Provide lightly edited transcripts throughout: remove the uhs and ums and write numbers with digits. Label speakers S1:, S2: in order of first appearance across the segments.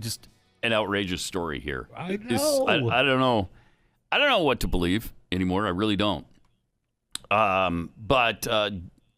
S1: just an outrageous story here.
S2: I know.
S1: I don't know. I don't know what to believe anymore. I really don't. But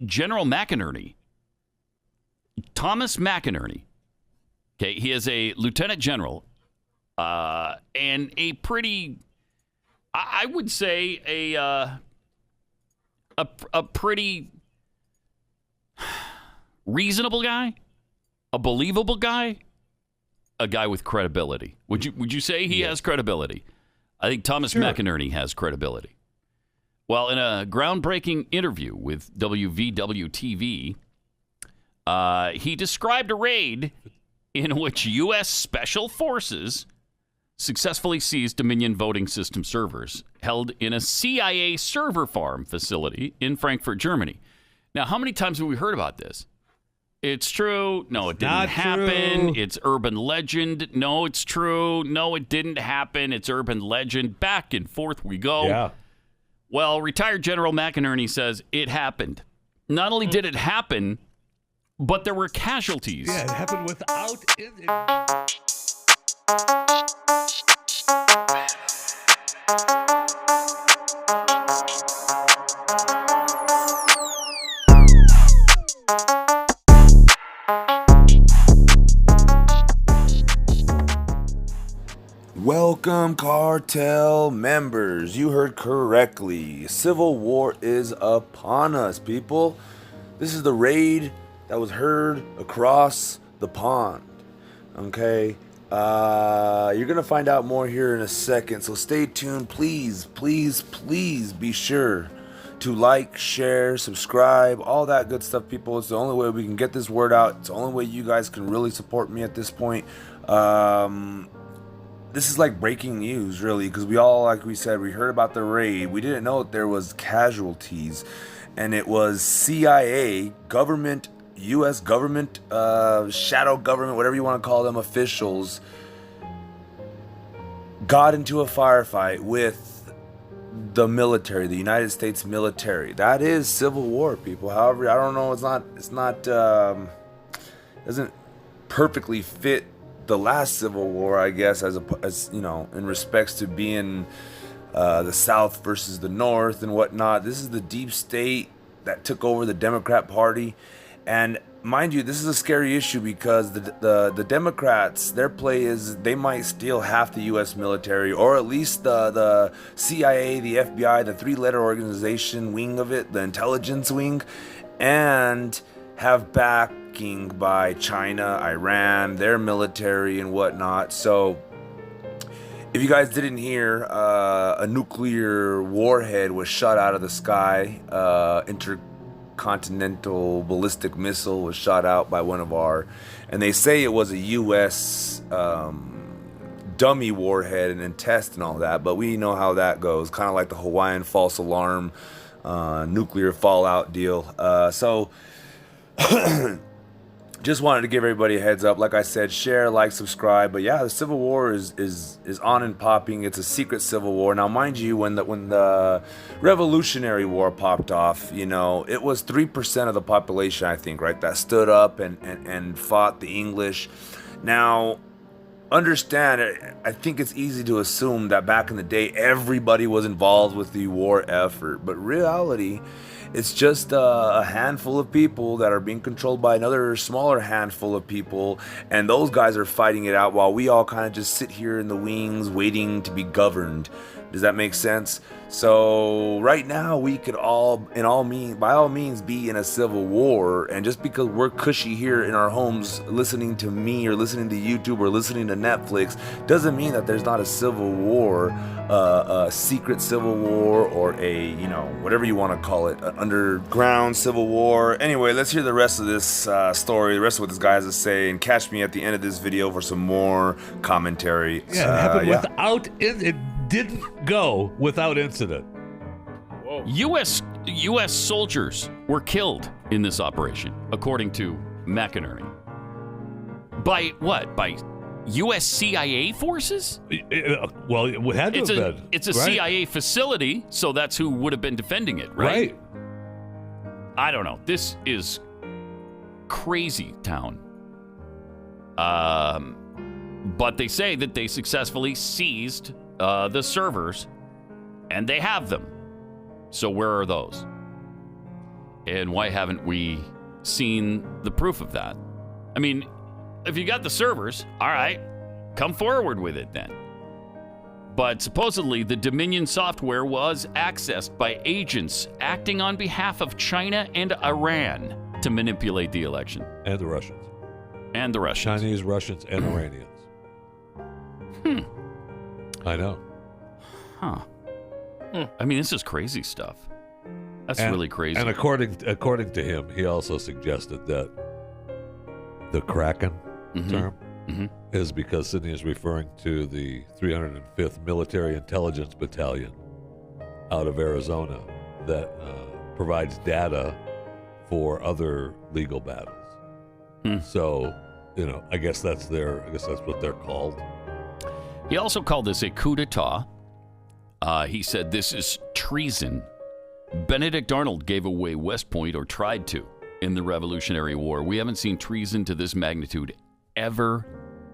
S1: General McInerney, Thomas McInerney, okay, he is a lieutenant general and a pretty, I would say, a pretty reasonable guy, a believable guy, a guy with credibility. Would you say he has credibility? I think Thomas McInerney has credibility. Well, in a groundbreaking interview with WW3, he described a raid in which U.S. Special Forces successfully seized Dominion voting system servers held in a CIA server farm facility in Frankfurt, Germany. Now, how many times have we heard about this? It's true. No, it didn't happen. It's urban legend. No, it's true. No, it didn't happen. It's urban legend. Back and forth we go.
S2: Yeah.
S1: Well, retired General McInerney says it happened. Not only did it happen, but there were casualties.
S2: Yeah, it happened without it.
S3: Welcome, cartel members. You heard correctly. Civil war is upon us, people. This is the raid that was heard across the pond. Okay? You're going to find out more here in a second, so stay tuned. Please, please, please be sure to like, share, subscribe, all that good stuff, people. It's the only way we can get this word out. It's the only way you guys can really support me at this point. This is like breaking news, really, because we all, like we said, we heard about the raid. We didn't know that there was casualties, and it was CIA, government, U.S. government, shadow government, whatever you want to call them, officials, got into a firefight with the military, the United States military. That is civil war, people. However, I don't know, doesn't perfectly fit the last civil war, I guess, as you know, in respects to being the South versus the North and whatnot. This is the deep state that took over the Democrat Party, and mind you, this is a scary issue because the Democrats, their play is they might steal half the U.S. military, or at least the CIA, the FBI, the three-letter organization wing of it, the intelligence wing, and have backing by China, Iran, their military and whatnot. So if you guys didn't hear, a nuclear warhead was shot out of the sky. Intercontinental ballistic missile was shot out by one of our, and they say it was a U.S. Dummy warhead and then test and all that, but we know how that goes. Kind of like the Hawaiian false alarm nuclear fallout deal. So just wanted to give everybody a heads up. Like I said, share, like, subscribe. But yeah, the Civil War is on and popping. It's a secret Civil War. Now, mind you, when the Revolutionary War popped off, you know, it was 3% of the population, I think, right, that stood up and fought the English. Now, understand, I think it's easy to assume that back in the day, everybody was involved with the war effort. But reality, it's just a handful of people that are being controlled by another smaller handful of people, and those guys are fighting it out while we all kind of just sit here in the wings waiting to be governed. Does that make sense? So right now we could all, by all means, be in a civil war, and just because we're cushy here in our homes listening to me or listening to YouTube or listening to Netflix doesn't mean that there's not a civil war, a secret civil war, or a, you know, whatever you want to call it, an underground civil war. Anyway, let's hear the rest of this story, the rest of what this guy has to say, and catch me at the end of this video for some more commentary.
S2: Yeah, it happened without it didn't go without incident.
S1: Whoa. U.S. soldiers were killed in this operation, according to McInerney. By what? By U.S. CIA forces?
S2: Well, it had to have been.
S1: It's a
S2: right?
S1: CIA facility, so that's who would have been defending it, right? I don't know. This is But they say that they successfully seized the servers, and they have them. So where are those? And why haven't we seen the proof of that? I mean, if you got the servers, all right, come forward with it then. But supposedly, the Dominion software was accessed by agents acting on behalf of China and Iran to manipulate the election.
S2: And the Russians.
S1: And the Russians.
S2: Chinese, Russians, and Iranians. I know.
S1: Huh. I mean, this is crazy stuff. That's really crazy.
S2: And according to him, he also suggested that the Kraken term is because Sidney is referring to the 305th Military Intelligence Battalion out of Arizona that provides data for other legal battles. So, I guess that's what they're called.
S1: He also called this a coup d'etat. He said this is treason. Benedict Arnold gave away West Point, or tried to, in the Revolutionary War. We haven't seen treason to this magnitude ever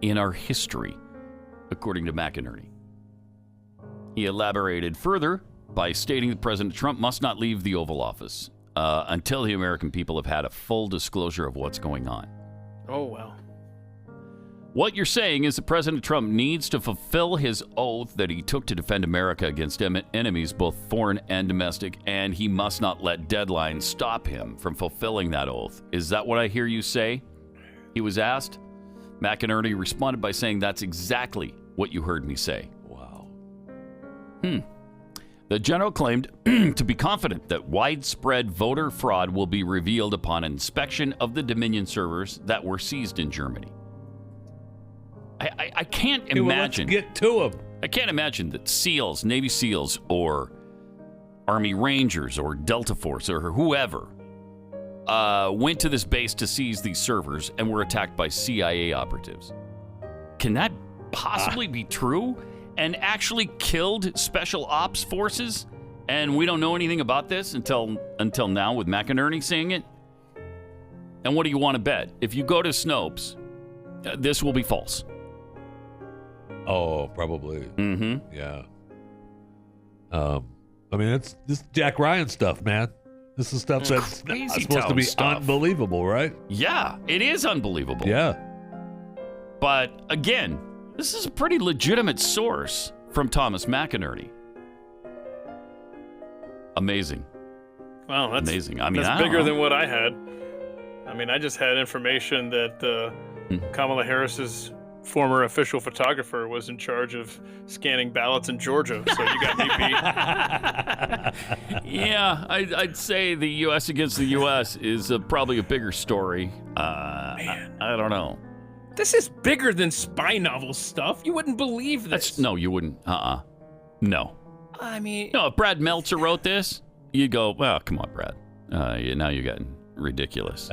S1: in our history, according to McInerney. He elaborated further by stating that President Trump must not leave the Oval Office until the American people have had a full disclosure of what's going on.
S4: Oh, well.
S1: What you're saying is that President Trump needs to fulfill his oath that he took to defend America against enemies, both foreign and domestic, and he must not let deadlines stop him from fulfilling that oath. Is that what I hear you say? He was asked. McInerney responded by saying, that's exactly what you heard me say.
S2: Wow.
S1: The general claimed to be confident that widespread voter fraud will be revealed upon inspection of the Dominion servers that were seized in Germany. I can't imagine.
S2: Let's get to him.
S1: I can't imagine that SEALs, Navy SEALs, or Army Rangers, or Delta Force, or whoever went to this base to seize these servers and were attacked by CIA operatives. Can that possibly be true? And actually killed special ops forces? And we don't know anything about this until now, with McInerney saying it? And what do you want to bet? If you go to Snopes, this will be false.
S2: Oh, probably.
S1: Mm-hmm.
S2: Yeah. I mean, it's this Jack Ryan stuff, man. This is stuff that's supposed to be unbelievable, right?
S1: Yeah, it is unbelievable.
S2: Yeah.
S1: But again, this is a pretty legitimate source from Thomas McInerney. Amazing.
S4: Wow, that's
S1: amazing. I mean,
S4: that's bigger than what I had. I mean, I just had information that Kamala Harris's former official photographer was in charge of scanning ballots in Georgia, so you got me beat.
S1: Yeah, I'd say the U.S. against the U.S. is probably a bigger story.
S4: Man.
S1: I don't know.
S4: This is bigger than spy novel stuff. You wouldn't believe this.
S1: No, you wouldn't. No.
S4: I mean...
S1: No, if Brad Meltzer wrote this, you'd go, well, come on, Brad. Now you're getting ridiculous.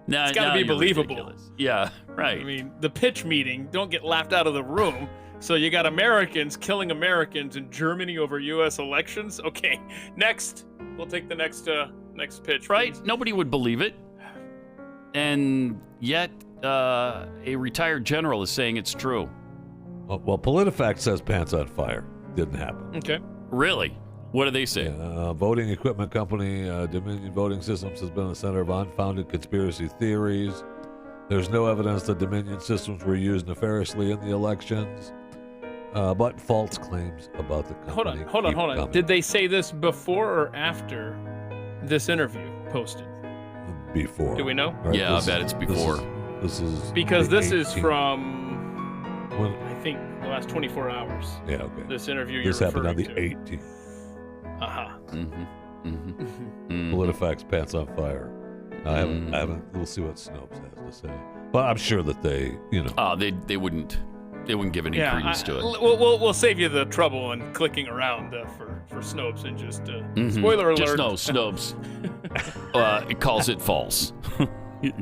S4: It's got to be believable.
S1: Ridiculous. Yeah, right.
S4: I mean, the pitch meeting, don't get laughed out of the room. So you got Americans killing Americans in Germany over U.S. elections? Okay, next. We'll take the next pitch.
S1: Right?
S4: Please.
S1: Nobody would believe it. And yet, a retired general is saying it's true.
S2: Well, PolitiFact says pants on fire. Didn't happen.
S4: Okay.
S1: Really? What do they say?
S2: Voting equipment company Dominion Voting Systems has been the center of unfounded conspiracy theories. There's no evidence that Dominion systems were used nefariously in the elections, but false claims about the company.
S4: Hold on. Did they say this before or after this interview posted?
S2: Before.
S4: Do we know?
S2: Right,
S1: yeah, I bet it's before.
S2: This is
S4: because this
S2: 18th.
S4: Is from, I think, the last 24 hours.
S2: Yeah, okay.
S4: This interview
S2: this
S4: you're
S2: happened on the
S4: referring to.
S2: 18th.
S1: PolitiFact's
S2: PolitiFact's pants on fire. I haven't. We'll see what Snopes has to say. But I'm sure that they,
S1: they wouldn't give any credence to it.
S4: We'll save you the trouble in clicking around for Snopes and just spoiler alert.
S1: Just know Snopes. It calls it false.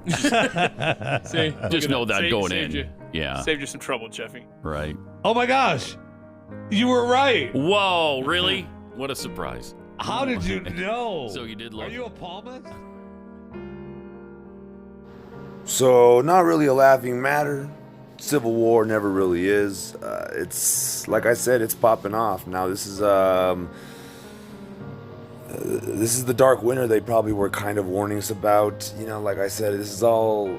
S1: just know that going in. Yeah.
S4: Saved you some trouble, Jeffy.
S1: Right.
S2: Oh my gosh, you were right.
S1: Whoa, really? What a surprise.
S2: How did you know?
S1: So you did look.
S2: Are you a palmist?
S3: So, not really a laughing matter. Civil War never really is. It's like I said, it's popping off now. This is the dark winter they probably were kind of warning us about. You know, like I said, this is all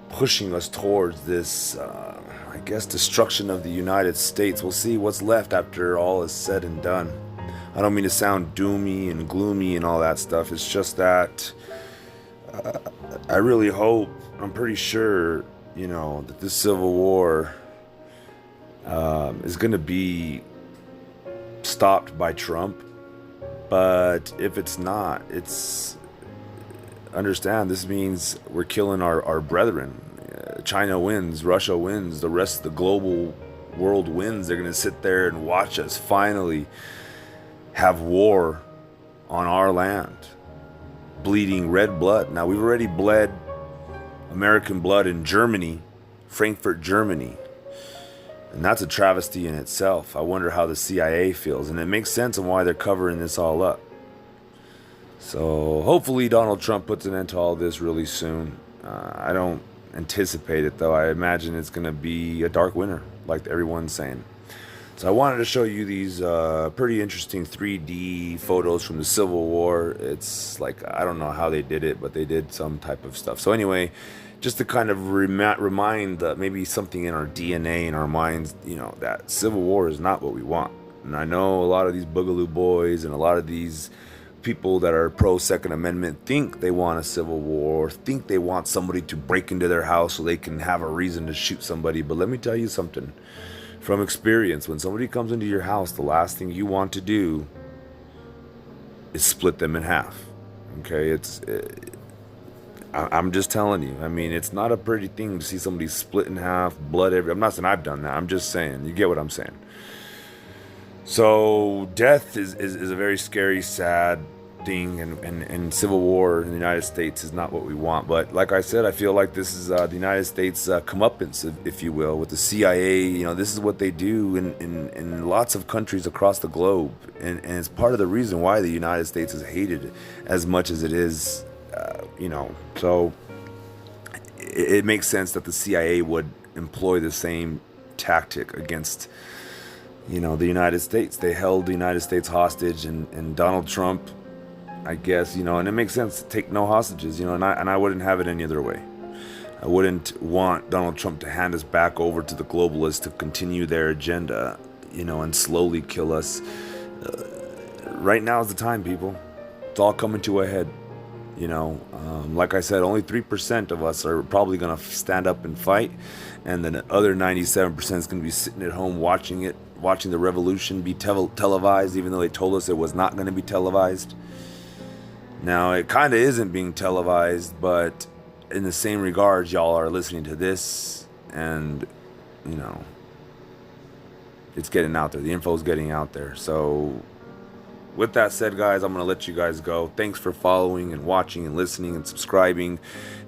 S3: pushing us towards this, I guess, destruction of the United States. We'll see what's left after all is said and done. I don't mean to sound doomy and gloomy and all that stuff. It's just that I really hope, I'm pretty sure, you know, that this Civil War is going to be stopped by Trump. But if it's not, understand, this means we're killing our brethren. China wins, Russia wins, the rest of the global world wins. They're going to sit there and watch us finally have war on our land, bleeding red blood. Now, we've already bled American blood in Germany, Frankfurt, Germany. And that's a travesty in itself. I wonder how the CIA feels. And it makes sense on why they're covering this all up. So hopefully Donald Trump puts an end to all this really soon. I don't anticipate it, though. I imagine it's going to be a dark winter, like everyone's saying. So I wanted to show you these pretty interesting 3D photos from the Civil War. It's like, I don't know how they did it, but they did some type of stuff. So anyway, just to kind of remind maybe something in our DNA, in our minds, you know, that Civil War is not what we want. And I know a lot of these Boogaloo boys and a lot of these people that are pro Second Amendment think they want a Civil War, think they want somebody to break into their house so they can have a reason to shoot somebody. But let me tell you something from experience. When somebody comes into your house, the last thing you want to do is split them in half. Okay, I'm just telling you. I mean, it's not a pretty thing to see somebody split in half, blood everywhere. I'm not saying I've done that. I'm just saying, you get what I'm saying. So death is a very scary, sad thing, and Civil War in the United States is not what we want. But like I said, I feel like this is the United States comeuppance, if you will, with the CIA. You know, this is what they do in lots of countries across the globe, and it's part of the reason why the United States is hated as much as it is. You know, so it makes sense that the CIA would employ the same tactic against, you know, the United States. They held the United States hostage, and Donald Trump, I guess, you know, and it makes sense to take no hostages, you know, and I wouldn't have it any other way. I wouldn't want Donald Trump to hand us back over to the globalists to continue their agenda, you know, and slowly kill us. Right now is the time, people. It's all coming to a head. You know, like I said, only 3% of us are probably going to stand up and fight, and then the other 97% is going to be sitting at home watching the revolution be televised, even though they told us it was not going to be televised. Now, it kind of isn't being televised, but in the same regards, y'all are listening to this, and, you know, it's getting out there. The info's getting out there. So with that said, guys, I'm going to let you guys go. Thanks for following and watching and listening and subscribing.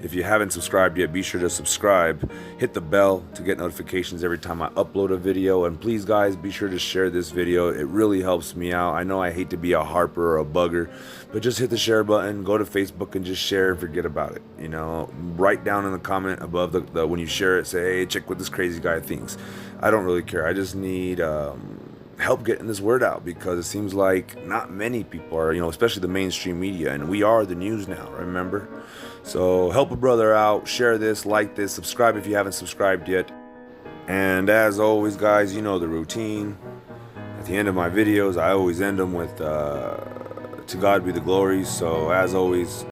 S3: If you haven't subscribed yet, be sure to subscribe. Hit the bell to get notifications every time I upload a video. And please, guys, be sure to share this video. It really helps me out. I know I hate to be a harper or a bugger, but just hit the share button, go to Facebook and just share and forget about it. You know, write down in the comment above the when you share it, say, hey, check what this crazy guy thinks. I don't really care. I just need help getting this word out, because it seems like not many people are, you know, especially the mainstream media, and we are the news now, remember? So help a brother out, share this, like this, subscribe if you haven't subscribed yet. And as always, guys, you know the routine. At the end of my videos, I always end them with to God be the glory. So as always,